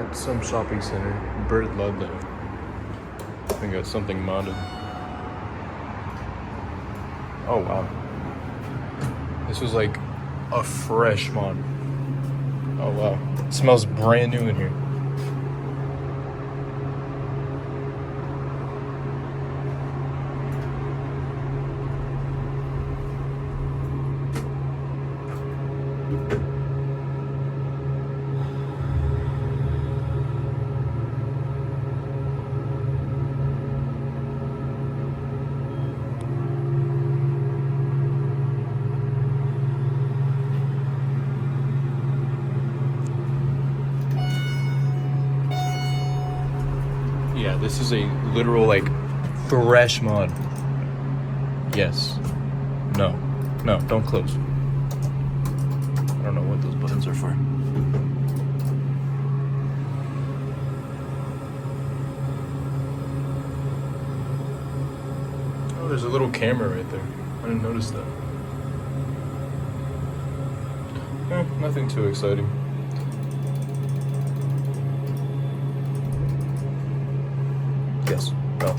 at some shopping center. Bird Ludlam. I think that's something modded. Oh wow. This was like a fresh mod. Oh wow. It smells brand new in here. Yeah, this is a literal, like, fresh mod. Yes. No. No, don't close. I don't know what those buttons are for. Oh, there's a little camera right there. I didn't notice that. Nothing too exciting. Yes. No.